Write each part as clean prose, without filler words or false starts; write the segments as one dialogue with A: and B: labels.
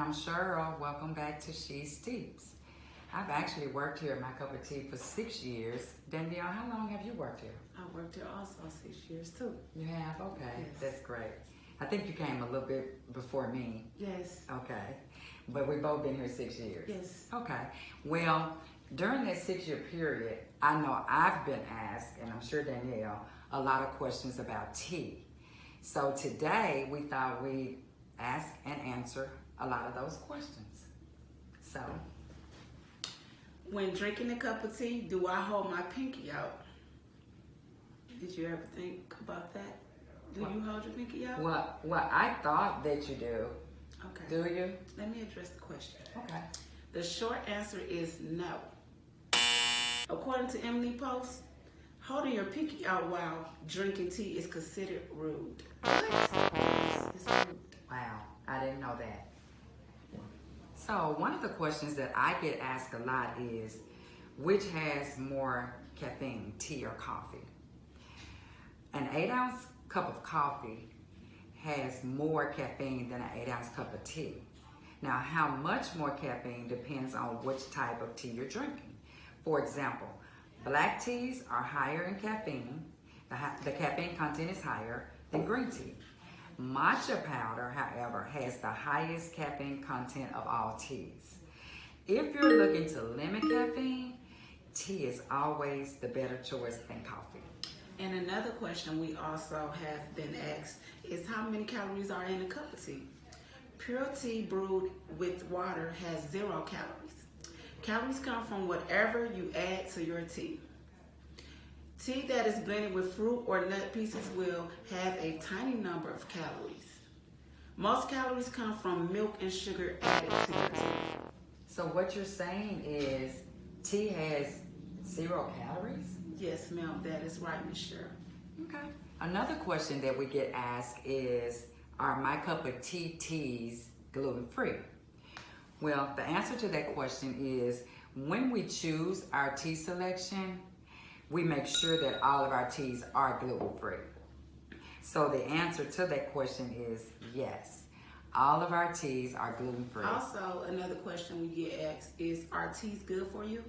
A: I'm Cheryl. Welcome back to She Steeps. I've actually worked here at My Cup of Tea for 6 years. Danyelle, how long have you worked here?
B: I worked here also 6 years too.
A: You have? Okay,
B: Yes.
A: That's great. I think you came a little bit before me.
B: Yes.
A: Okay, but we've both been here 6 years.
B: Yes.
A: Okay, well, during that 6-year period, I know I've been asked, and I'm sure Danyelle, a lot of questions about tea. So today we thought we'd ask and answer a lot of those questions. So,
B: When drinking a cup of tea, do I hold my pinky out? Did you ever think about that? Do you hold your pinky out?
A: well, I thought that you do.
B: Okay.
A: Do you?
B: Let me address the question.
A: Okay.
B: The short answer is no. According to Emily Post, holding your pinky out while drinking tea is considered rude. Yes, it's rude.
A: Wow, I didn't know that. So one of the questions that I get asked a lot is, which has more caffeine, tea or coffee? An 8-ounce cup of coffee has more caffeine than an 8-ounce cup of tea. Now, how much more caffeine depends on which type of tea you're drinking. For example, black teas are higher in caffeine. The caffeine content is higher than green tea. Matcha powder, however, has the highest caffeine content of all teas. If you're looking to limit caffeine, tea is always the better choice than coffee.
B: And another question we also have been asked is how many calories are in a cup of tea? Pure tea brewed with water has 0 calories. Calories come from whatever you add to your tea. Tea that is blended with fruit or nut pieces will have a tiny number of calories. Most calories come from milk and sugar added to your tea.
A: So what you're saying is tea has 0 calories?
B: Yes, ma'am, that is right, Miss Cheryl.
A: Okay. Another question that we get asked is, are My Cup of Tea teas gluten-free? Well, the answer to that question is, when we choose our tea selection, we make sure that all of our teas are gluten-free. So the answer to that question is yes. All of our teas are gluten-free.
B: Also, another question we get asked is, are teas good for you?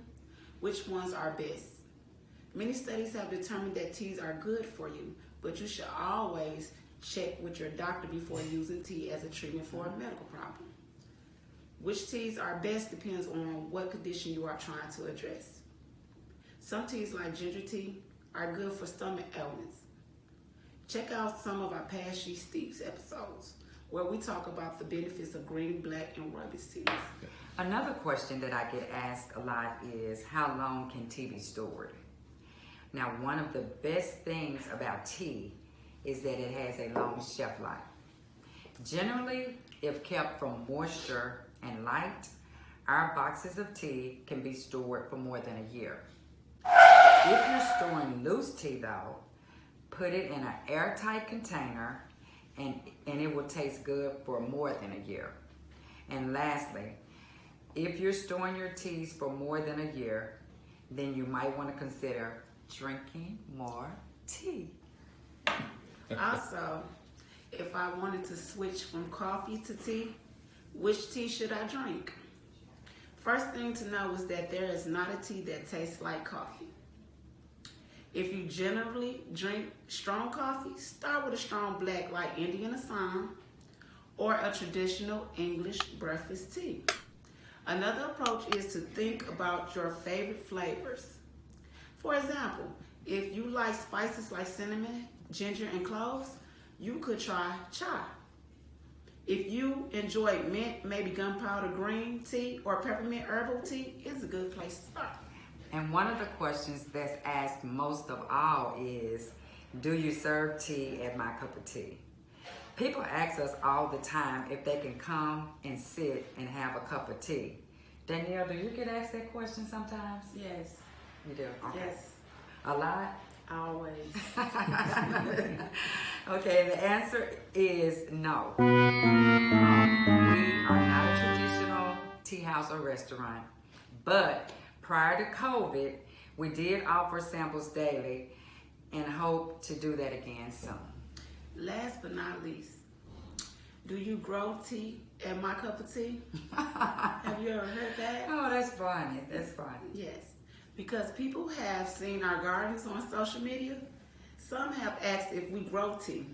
B: Which ones are best? Many studies have determined that teas are good for you, but you should always check with your doctor before using tea as a treatment for a medical problem. Which teas are best depends on what condition you are trying to address. Some teas like ginger tea are good for stomach ailments. Check out some of our past She Steeps episodes where we talk about the benefits of green, black, and rooibos teas.
A: Another question that I get asked a lot is, how long can tea be stored? Now, one of the best things about tea is that it has a long shelf life. Generally, if kept from moisture and light, our boxes of tea can be stored for more than a year. If you're storing loose tea though, put it in an airtight container and it will taste good for more than a year. And lastly, if you're storing your teas for more than a year, then you might want to consider drinking more tea.
B: Also, if I wanted to switch from coffee to tea, which tea should I drink? First thing to know is that there is not a tea that tastes like coffee. If you generally drink strong coffee, start with a strong black like Indian Assam or a traditional English breakfast tea. Another approach is to think about your favorite flavors. For example, if you like spices like cinnamon, ginger, and cloves, you could try chai. If you enjoy mint, maybe gunpowder green tea or peppermint herbal tea is a good place to start.
A: And one of the questions that's asked most of all is, do you serve tea at My Cup of Tea? People ask us all the time if they can come and sit and have a cup of tea. Danyelle, do you get asked that question sometimes?
B: Yes.
A: You do? Okay.
B: Yes.
A: A lot?
B: Always.
A: Okay, the answer is no. We are not a traditional tea house or restaurant, but prior to COVID, we did offer samples daily and hope to do that again soon.
B: Last but not least, Do you grow tea at My Cup of Tea? Have you ever heard that?
A: Oh, that's funny. That's funny.
B: Yes, because people have seen our gardens on social media. Some have asked if we grow tea.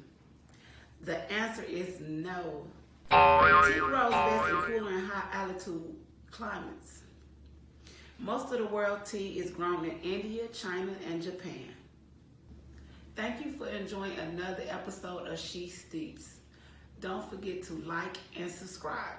B: The answer is no. Tea grows best in cooler and high altitude climates. Most of the world tea is grown in India, China, and Japan. Thank you for enjoying another episode of She Steeps. Don't forget to like and subscribe.